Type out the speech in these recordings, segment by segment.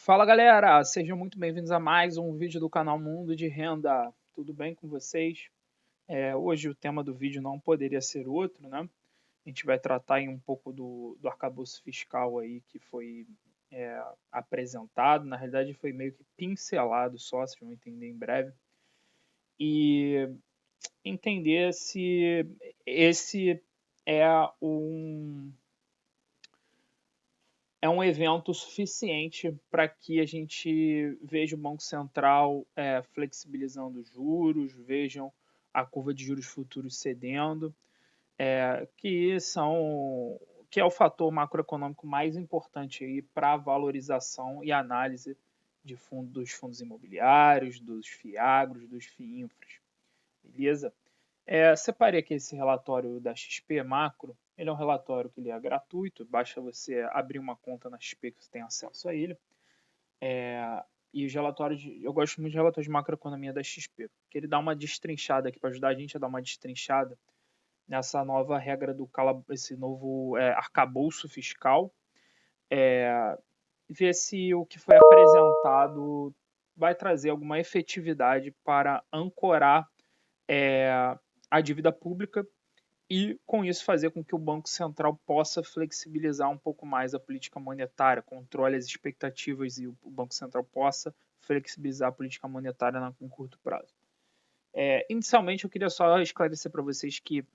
Fala galera, sejam muito bem-vindos a mais um vídeo do canal Mundo de Renda. Tudo bem com vocês? Hoje o tema do vídeo não poderia ser outro, né? A gente vai tratar aí um pouco do arcabouço fiscal aí que foi apresentado. Na realidade foi meio que pincelado só, vocês vão entender em breve. E entender se esse é um é um evento suficiente para que a gente veja o Banco Central flexibilizando os juros, vejam a curva de juros futuros cedendo, que é o fator macroeconômico mais importante para a valorização e análise dos fundos imobiliários, dos FIAGROS, dos FIINFRAs, beleza? Separei aqui esse relatório da XP Macro. Ele é um relatório que ele é gratuito, basta você abrir uma conta na XP que você tem acesso a ele. E os relatórios, eu gosto muito de relatórios de macroeconomia da XP, porque ele dá uma destrinchada aqui para ajudar a gente a dar uma destrinchada nessa nova regra esse novo arcabouço fiscal, ver se o que foi apresentado vai trazer alguma efetividade para ancorar a dívida pública e, com isso, fazer com que o Banco Central possa flexibilizar um pouco mais a política monetária, controle as expectativas e o Banco Central possa flexibilizar a política monetária em curto prazo. Inicialmente, eu queria só esclarecer para vocês que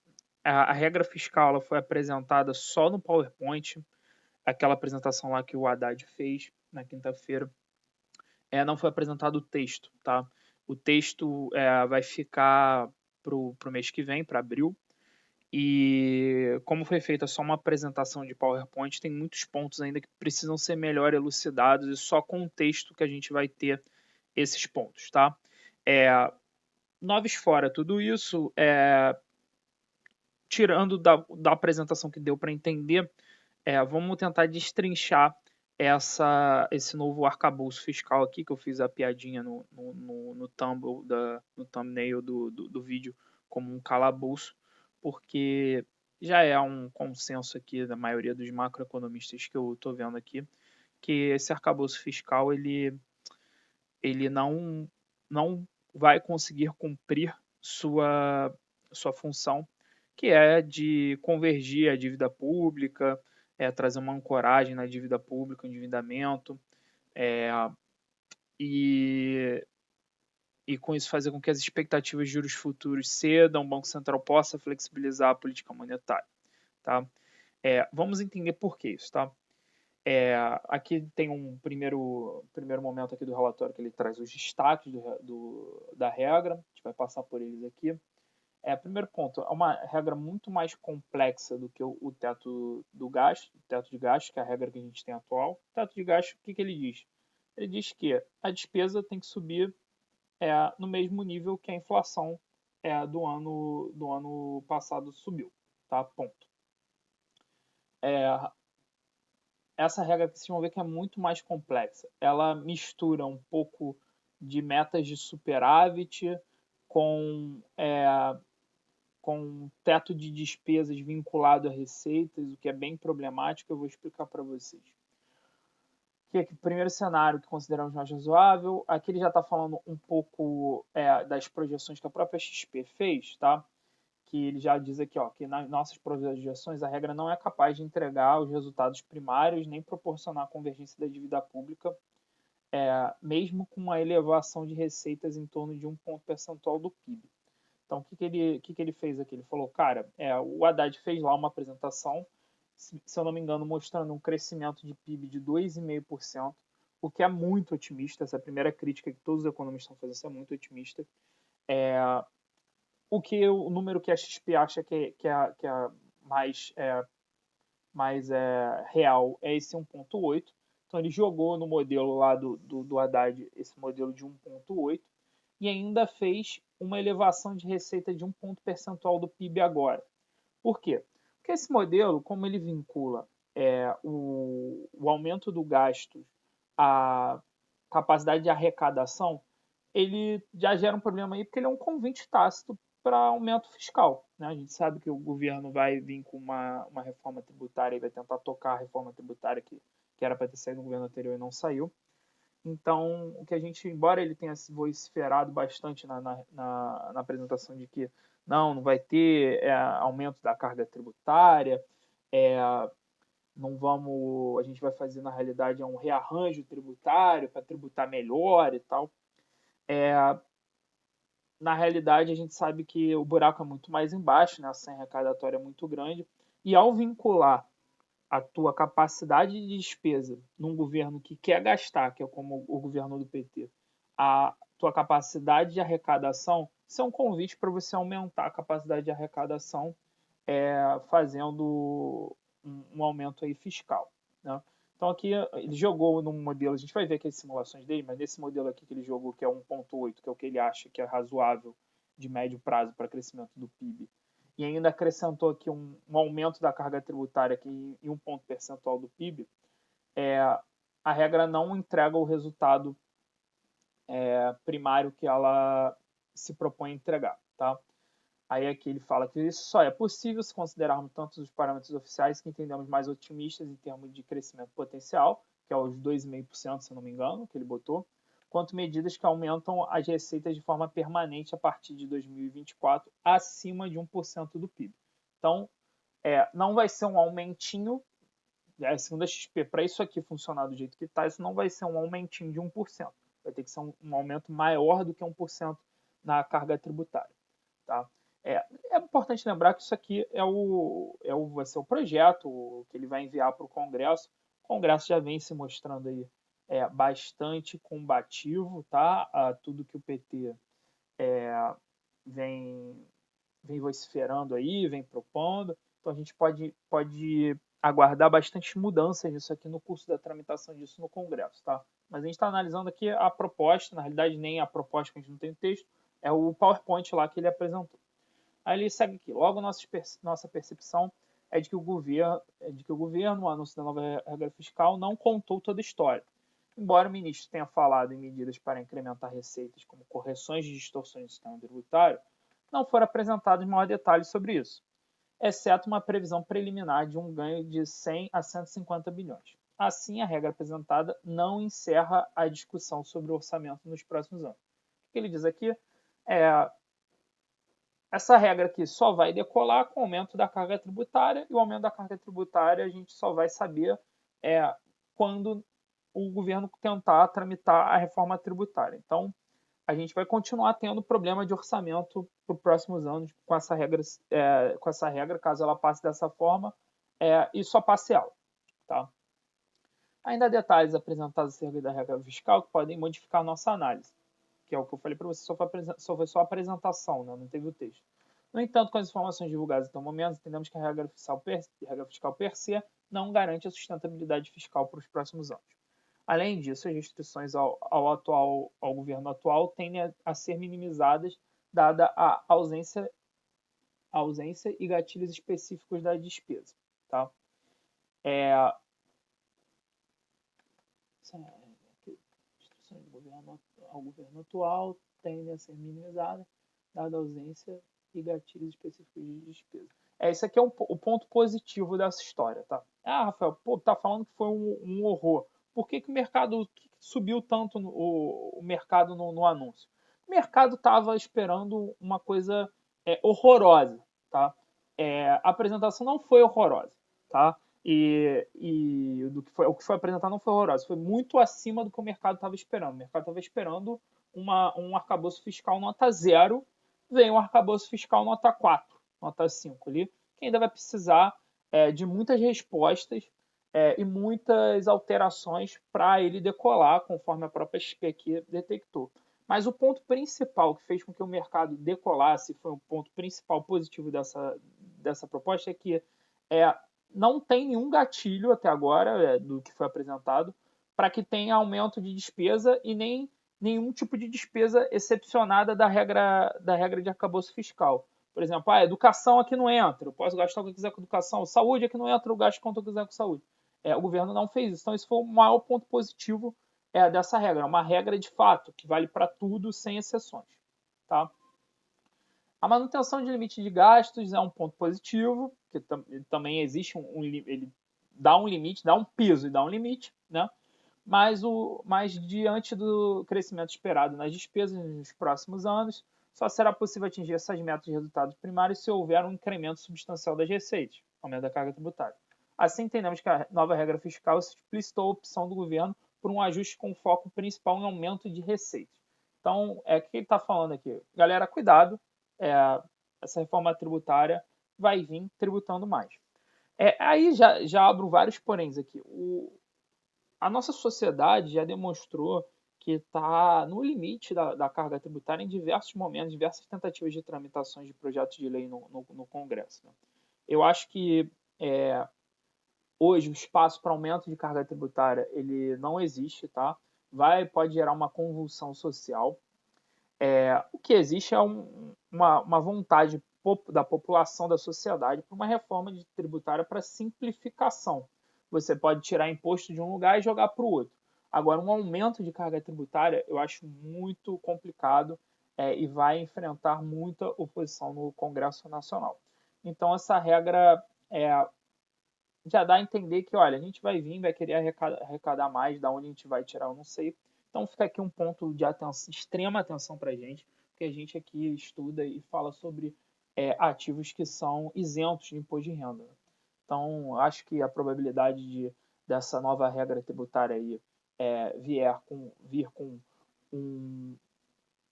a regra fiscal ela foi apresentada só no PowerPoint, aquela apresentação lá que o Haddad fez na quinta-feira. Não foi apresentado o texto, tá? O texto vai ficar para o mês que vem, para abril. E como foi feita só uma apresentação de PowerPoint, tem muitos pontos ainda que precisam ser melhor elucidados e só com o texto que a gente vai ter esses pontos, tá? Noves fora tudo isso, tirando da apresentação que deu para entender, vamos tentar destrinchar esse novo arcabouço fiscal aqui, que eu fiz a piadinha no thumbnail do vídeo como um calabouço, porque já é um consenso aqui da maioria dos macroeconomistas que eu estou vendo aqui, que esse arcabouço fiscal ele não vai conseguir cumprir sua função, que é de convergir a dívida pública, trazer uma ancoragem na dívida pública, endividamento, e, e com isso fazer com que as expectativas de juros futuros cedam, o Banco Central possa flexibilizar a política monetária. Tá? Vamos entender por que isso. Tá? Aqui tem um primeiro momento aqui do relatório que ele traz os destaques da regra, a gente vai passar por eles aqui. Primeiro ponto, é uma regra muito mais complexa do que o teto do gasto, o teto de gasto, que é a regra que a gente tem atual. O teto de gasto, o que ele diz? Ele diz que a despesa tem que subir no mesmo nível que a inflação do ano passado subiu. Tá? Ponto. Essa regra que vocês vão ver que é muito mais complexa. Ela mistura um pouco de metas de superávit com teto de despesas vinculado a receitas, o que é bem problemático, eu vou explicar para vocês. O primeiro cenário que consideramos mais razoável, aqui ele já está falando um pouco das projeções que a própria XP fez, tá? Que ele já diz aqui, que nas nossas projeções a regra não é capaz de entregar os resultados primários nem proporcionar a convergência da dívida pública, mesmo com uma elevação de receitas em torno de 1 ponto percentual do PIB. Então, o que ele fez aqui? Ele falou, cara, o Haddad fez lá uma apresentação, se eu não me engano, mostrando um crescimento de PIB de 2,5%, o que é muito otimista. Essa é a primeira crítica que todos os economistas estão fazendo, isso é muito otimista. O número que a XP acha que é mais real é esse 1,8. Então, ele jogou no modelo lá do Haddad esse modelo de 1,8 e ainda fez uma elevação de receita de 1 ponto percentual do PIB agora. Por quê? Porque esse modelo, como ele vincula o aumento do gasto à capacidade de arrecadação, ele já gera um problema aí, porque ele é um convite tácito para aumento fiscal. Né? A gente sabe que o governo vai vir com uma reforma tributária e vai tentar tocar a reforma tributária que era para ter saído no governo anterior e não saiu. Então, o que a gente, embora ele tenha se vociferado bastante na apresentação de que não vai ter aumento da carga tributária, é, não vamos, a gente vai fazer na realidade um rearranjo tributário para tributar melhor e tal. Na realidade, a gente sabe que o buraco é muito mais embaixo, né? A senha arrecadatória é muito grande, e ao vincular a tua capacidade de despesa num governo que quer gastar, que é como o governo do PT, a tua capacidade de arrecadação, isso é um convite para você aumentar a capacidade de arrecadação fazendo um aumento aí fiscal. Né? Então aqui ele jogou num modelo, a gente vai ver aqui as simulações dele, mas nesse modelo aqui que ele jogou, que é 1,8, que é o que ele acha que é razoável de médio prazo para crescimento do PIB, e ainda acrescentou aqui um aumento da carga tributária aqui em um ponto percentual do PIB, a regra não entrega o resultado primário que ela se propõe a entregar. Tá? Aí aqui ele fala que isso só é possível se considerarmos tanto os parâmetros oficiais que entendemos mais otimistas em termos de crescimento potencial, que é os 2,5%, se não me engano, que ele botou, quanto medidas que aumentam as receitas de forma permanente a partir de 2024 acima de 1% do PIB. Então, não vai ser um aumentinho, segundo a XP, para isso aqui funcionar do jeito que está, isso não vai ser um aumentinho de 1%. Vai ter que ser um aumento maior do que 1% na carga tributária. Tá? É importante lembrar que isso aqui vai ser o projeto que ele vai enviar para o Congresso. O Congresso já vem se mostrando aí bastante combativo, tá? A tudo que o PT vem, vem vociferando aí, vem propondo. Então a gente pode aguardar bastante mudanças nisso aqui no curso da tramitação disso no Congresso, tá? Mas a gente está analisando aqui a proposta, na realidade nem a proposta, que a gente não tem o texto, é o PowerPoint lá que ele apresentou. Aí ele segue aqui. Logo, nossa percepção é de que o governo, o anúncio da nova regra fiscal, não contou toda a história. Embora o ministro tenha falado em medidas para incrementar receitas, como correções de distorções do sistema tributário, não foram apresentados maior detalhes sobre isso, exceto uma previsão preliminar de um ganho de 100 a 150 bilhões. Assim, a regra apresentada não encerra a discussão sobre o orçamento nos próximos anos. O que ele diz aqui é essa regra aqui só vai decolar com o aumento da carga tributária, e o aumento da carga tributária a gente só vai saber quando o governo tentar tramitar a reforma tributária. Então, a gente vai continuar tendo problema de orçamento para os próximos anos com essa regra, caso ela passe dessa forma, e só parcial. Tá? Ainda há detalhes apresentados acerca da regra fiscal que podem modificar a nossa análise, que é o que eu falei para você, foi só a apresentação, né? Não teve o texto. No entanto, com as informações divulgadas até o momento, entendemos que a regra fiscal per se não garante a sustentabilidade fiscal para os próximos anos. Além disso, as restrições ao governo atual tendem a ser minimizadas, dada a ausência e gatilhos específicos da despesa. Tá? Restrições ao governo atual tendem a ser minimizadas, dada a ausência e gatilhos específicos de despesa. Isso aqui é o ponto positivo dessa história, tá? Rafael, tá falando que foi um horror. Por que o mercado subiu tanto o mercado no anúncio? O mercado estava esperando uma coisa horrorosa, tá? A apresentação não foi horrorosa, tá? E o que foi apresentado não foi horroroso, foi muito acima do que o mercado estava esperando. O mercado estava esperando um arcabouço fiscal nota 0, veio um arcabouço fiscal nota 4, nota 5 ali, que ainda vai precisar de muitas respostas e muitas alterações para ele decolar, conforme a própria XP aqui detectou. Mas o ponto principal que fez com que o mercado decolasse, foi o ponto principal positivo dessa proposta, é que não tem nenhum gatilho até agora do que foi apresentado para que tenha aumento de despesa e nem nenhum tipo de despesa excepcionada da regra de arcabouço fiscal. Por exemplo, educação aqui não entra, eu posso gastar o que eu quiser com educação. Saúde aqui não entra, eu gasto quanto eu quiser com saúde. O governo não fez isso. Então, isso foi o maior ponto positivo dessa regra. É uma regra de fato, que vale para tudo, sem exceções. Tá? A manutenção de limite de gastos é um ponto positivo, porque também existe ele dá um limite, dá um piso e dá um limite, né? mas diante do crescimento esperado nas despesas nos próximos anos, só será possível atingir essas metas de resultados primários se houver um incremento substancial das receitas, aumento da carga tributária. Assim, entendemos que a nova regra fiscal explicitou a opção do governo por um ajuste com foco principal em aumento de receitas. Então, o que ele está falando aqui? Galera, cuidado, essa reforma tributária vai vir tributando mais. Aí já abro vários poréns aqui. A nossa sociedade já demonstrou que está no limite da carga tributária em diversos momentos, diversas tentativas de tramitações de projetos de lei no Congresso. Né? Eu acho que hoje o espaço para aumento de carga tributária ele não existe, tá? Pode gerar uma convulsão social. O que existe é uma vontade da população, da sociedade, por uma reforma tributária para simplificação. Você pode tirar imposto de um lugar e jogar para o outro. Agora, um aumento de carga tributária eu acho muito complicado e vai enfrentar muita oposição no Congresso Nacional. Então, essa regra já dá a entender que, olha, a gente vai vir, vai querer arrecadar mais, da onde a gente vai tirar, eu não sei. Então fica aqui um ponto de atenção, extrema atenção para a gente, porque a gente aqui estuda e fala sobre ativos que são isentos de imposto de renda. Então, acho que a probabilidade dessa nova regra tributária aí vir com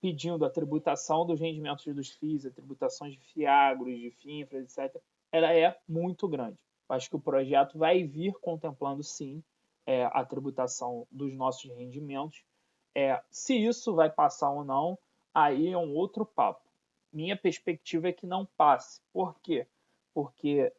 pedindo a tributação dos rendimentos dos FIIs, a tributações de FIAGROS, de FINFRAs, etc., ela é muito grande. Acho que o projeto vai vir contemplando, sim, a tributação dos nossos rendimentos. Se isso vai passar ou não, aí é um outro papo. Minha perspectiva é que não passe. Por quê? Porque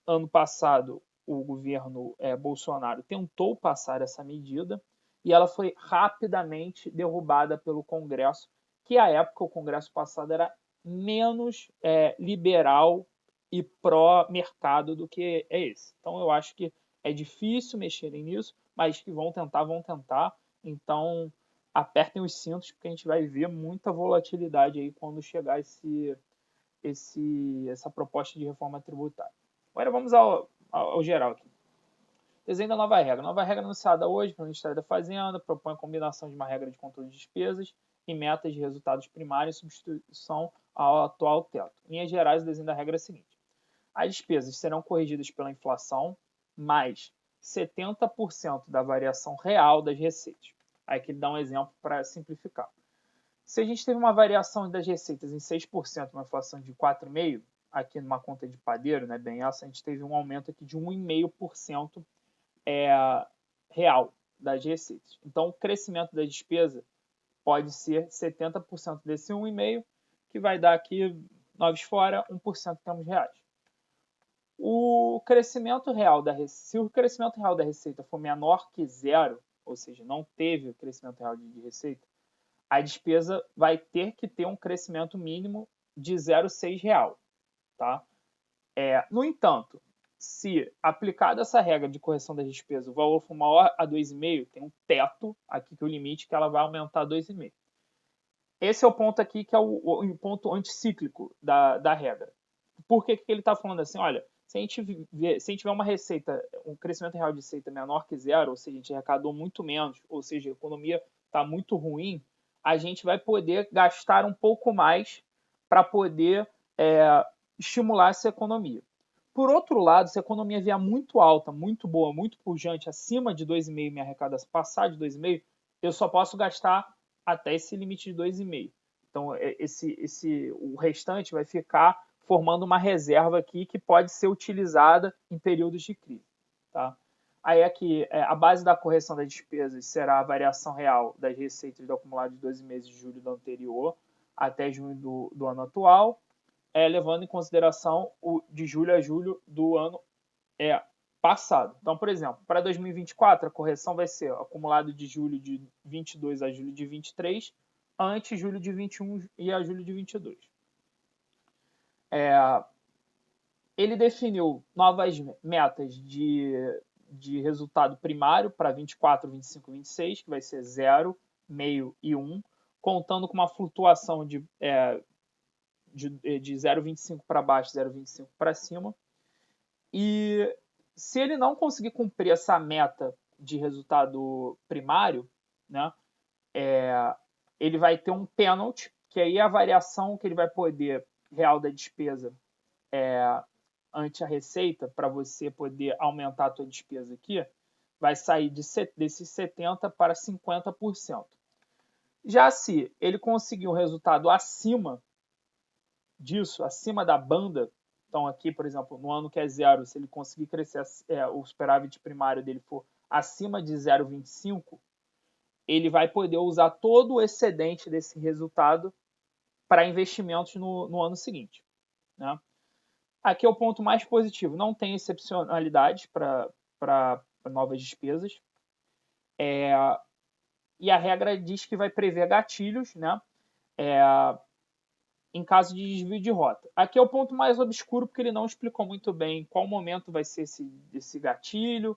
ano passado o governo Bolsonaro tentou passar essa medida e ela foi rapidamente derrubada pelo Congresso, que à época o Congresso passado era menos liberal e pró-mercado do que é esse. Então eu acho que é difícil mexerem nisso, mas que vão tentar, vão tentar. Então apertem os cintos, porque a gente vai ver muita volatilidade aí quando chegar essa proposta de reforma tributária. Agora vamos ao geral aqui. Desenho da nova regra. Nova regra anunciada hoje pelo Ministério da Fazenda propõe a combinação de uma regra de controle de despesas e metas de resultados primários em substituição ao atual teto. Em linhas gerais, o desenho da regra é o seguinte: as despesas serão corrigidas pela inflação mais 70% da variação real das receitas. Aí que ele dá um exemplo para simplificar. Se a gente teve uma variação das receitas em 6%, uma inflação de 4,5%, aqui numa conta de padeiro, né, bem essa, a gente teve um aumento aqui de 1,5% real das receitas. Então, o crescimento da despesa pode ser 70% desse 1,5%, que vai dar aqui, nós fora, 1% em termos reais. O crescimento real se o crescimento real da receita for menor que zero, ou seja, não teve o crescimento real de receita, a despesa vai ter que ter um crescimento mínimo de 0,6 real. Tá? No entanto, se aplicada essa regra de correção das despesas, o valor for maior a 2,5, tem um teto aqui que é o limite que ela vai aumentar a 2,5. Esse é o ponto aqui que é o ponto anticíclico da regra. Por que ele está falando assim? Olha, se a gente tiver uma receita, um crescimento real de receita menor que zero, ou seja, a gente arrecadou muito menos, ou seja, a economia está muito ruim, a gente vai poder gastar um pouco mais para poder estimular essa economia. Por outro lado, se a economia vier muito alta, muito boa, muito pujante, acima de 2,5, minha arrecadação passar de 2,5, eu só posso gastar até esse limite de 2,5. Então, o restante vai ficar formando uma reserva aqui que pode ser utilizada em períodos de crise. Tá? Aí aqui, a base da correção das despesas será a variação real das receitas do acumulado de 12 meses de julho do anterior até junho do ano atual, levando em consideração o de julho a julho do ano passado. Então, por exemplo, para 2024, a correção vai ser acumulado de julho de 22 a julho de 23, antes julho de 21 e a julho de 22. Ele definiu novas metas de resultado primário para 24, 25 e 26, que vai ser 0, meio e 1, contando com uma flutuação de 0,25 para baixo, 0,25 para cima. E se ele não conseguir cumprir essa meta de resultado primário, né, ele vai ter um pênalti, que aí é a variação que ele vai poder real da despesa ante a receita, para você poder aumentar a sua despesa aqui, vai sair desses 70% para 50%. Já se ele conseguir um resultado acima disso, acima da banda, então aqui, por exemplo, no ano que é zero, se ele conseguir crescer, o superávit primário dele for acima de 0,25, ele vai poder usar todo o excedente desse resultado para investimentos no ano seguinte. Né? Aqui é o ponto mais positivo, não tem excepcionalidades para novas despesas. E a regra diz que vai prever gatilhos, né? Em caso de desvio de rota. Aqui é o ponto mais obscuro, porque ele não explicou muito bem qual momento vai ser esse gatilho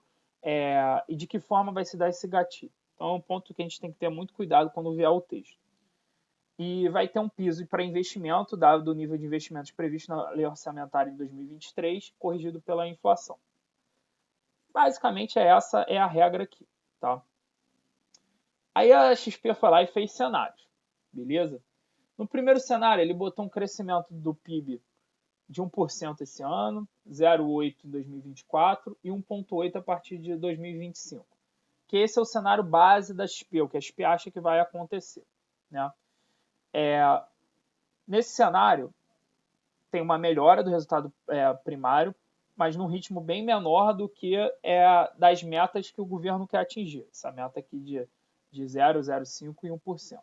e de que forma vai se dar esse gatilho. Então é um ponto que a gente tem que ter muito cuidado quando vier o texto. E vai ter um piso para investimento, dado o nível de investimentos previsto na lei orçamentária em 2023, corrigido pela inflação. Basicamente, essa é a regra aqui. Tá? Aí a XP foi lá e fez cenários, beleza? No primeiro cenário, ele botou um crescimento do PIB de 1% esse ano, 0,8% em 2024 e 1,8% a partir de 2025. Que esse é o cenário base da XP, o que a XP acha que vai acontecer. Né? Nesse cenário, tem uma melhora do resultado primário, mas num ritmo bem menor do que das metas que o governo quer atingir. Essa meta aqui de 0, 0,5% e 1%.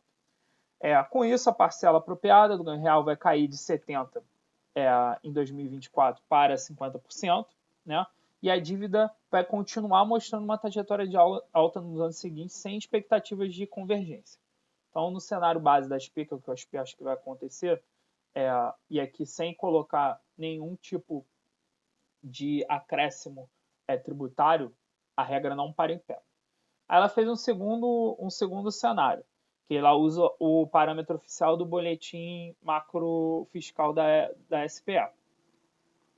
Com isso, a parcela apropriada do ganho real vai cair de 70% em 2024 para 50%, né? E a dívida vai continuar mostrando uma trajetória de alta nos anos seguintes, sem expectativas de convergência. Então, no cenário base da SPI, que é o que eu acho que vai acontecer, e aqui sem colocar nenhum tipo de acréscimo tributário, a regra não para em pé. Aí ela fez um segundo cenário, que ela usa o parâmetro oficial do boletim macro fiscal da SPA,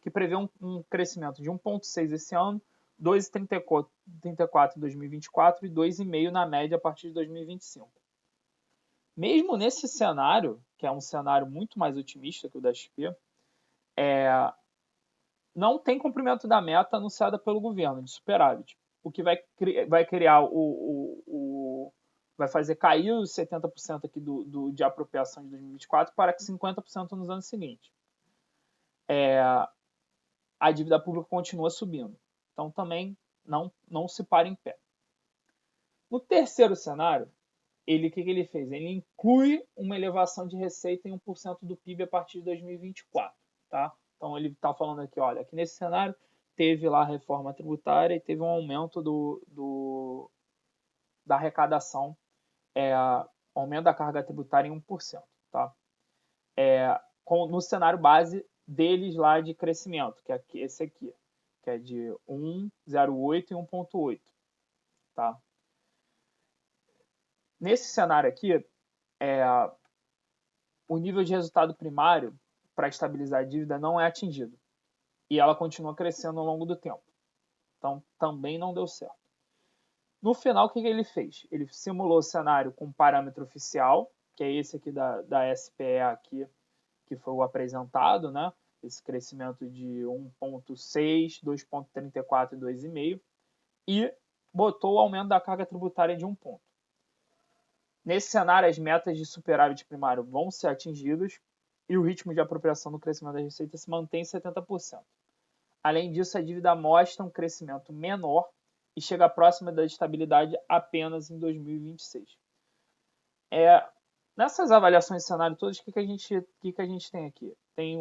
que prevê um crescimento de 1,6% esse ano, 2,34% em 2024 e 2,5% na média a partir de 2025. Mesmo nesse cenário, que é um cenário muito mais otimista que o da XP, não tem cumprimento da meta anunciada pelo governo de superávit, o que vai criar vai fazer cair os 70% aqui de apropriação de 2024 para 50% nos anos seguintes. A dívida pública continua subindo. Então também não se para em pé. No terceiro cenário, o que ele fez? Ele inclui uma elevação de receita em 1% do PIB a partir de 2024. Tá? Então ele está falando aqui, olha, aqui nesse cenário teve lá a reforma tributária e teve um aumento da arrecadação, aumento da carga tributária em 1%. Tá? No cenário base deles lá de crescimento, que é esse aqui, que é de 1, 0,8 e 1,8. Tá? Nesse cenário aqui, o nível de resultado primário para estabilizar a dívida não é atingido. E ela continua crescendo ao longo do tempo. Então, também não deu certo. No final, o que ele fez? Ele simulou o cenário com parâmetro oficial, que é esse aqui da SPE aqui, que foi o apresentado, né? Esse crescimento de 1,6, 2,34 e 2,5, e botou o aumento da carga tributária de 1 ponto. Nesse cenário, as metas de superávit primário vão ser atingidas e o ritmo de apropriação do crescimento da receita se mantém em 70%. Além disso, a dívida mostra um crescimento menor e chega próxima da estabilidade apenas em 2026. Nessas avaliações de cenário todas, o que a gente tem aqui? Tem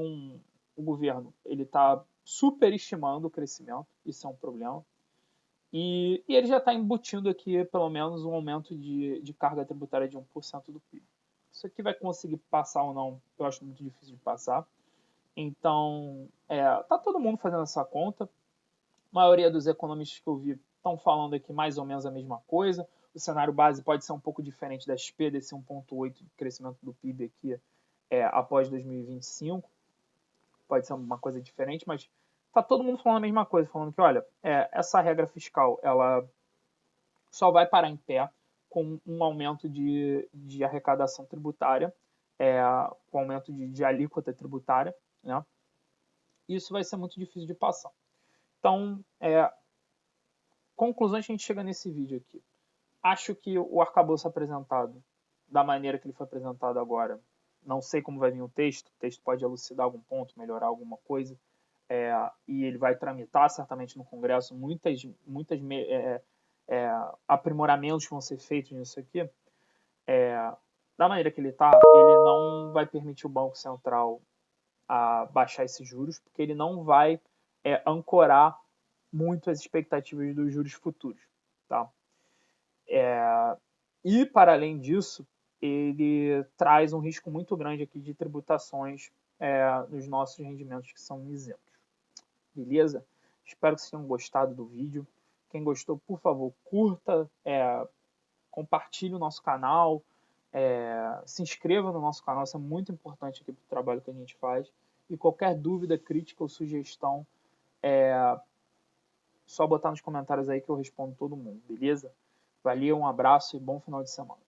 o governo, ele está superestimando o crescimento, isso é um problema. E ele já está embutindo aqui, pelo menos, um aumento de carga tributária de 1% do PIB. Isso aqui vai conseguir passar ou não, eu acho muito difícil de passar. Então, tá todo mundo fazendo essa conta. A maioria dos economistas que eu vi estão falando aqui mais ou menos a mesma coisa. O cenário base pode ser um pouco diferente da XP, desse 1,8% de crescimento do PIB aqui após 2025. Pode ser uma coisa diferente, mas tá todo mundo falando a mesma coisa, falando que, olha, essa regra fiscal, ela só vai parar em pé com um aumento de arrecadação tributária, com aumento de alíquota tributária, né? Isso vai ser muito difícil de passar. Então, conclusões que a gente chega nesse vídeo aqui. Acho que o arcabouço apresentado, da maneira que ele foi apresentado agora, não sei como vai vir o texto pode elucidar algum ponto, melhorar alguma coisa, e ele vai tramitar certamente no Congresso muitas aprimoramentos que vão ser feitos nisso aqui. Da maneira que ele está, ele não vai permitir o Banco Central a baixar esses juros, porque ele não vai ancorar muito as expectativas dos juros futuros. Tá? E, para além disso, ele traz um risco muito grande aqui de tributações nos nossos rendimentos que são isentos. Beleza? Espero que vocês tenham gostado do vídeo. Quem gostou, por favor, curta, compartilhe o nosso canal, se inscreva no nosso canal, isso é muito importante aqui para o trabalho que a gente faz. E qualquer dúvida, crítica ou sugestão, só botar nos comentários aí que eu respondo todo mundo, beleza? Valeu, um abraço e bom final de semana.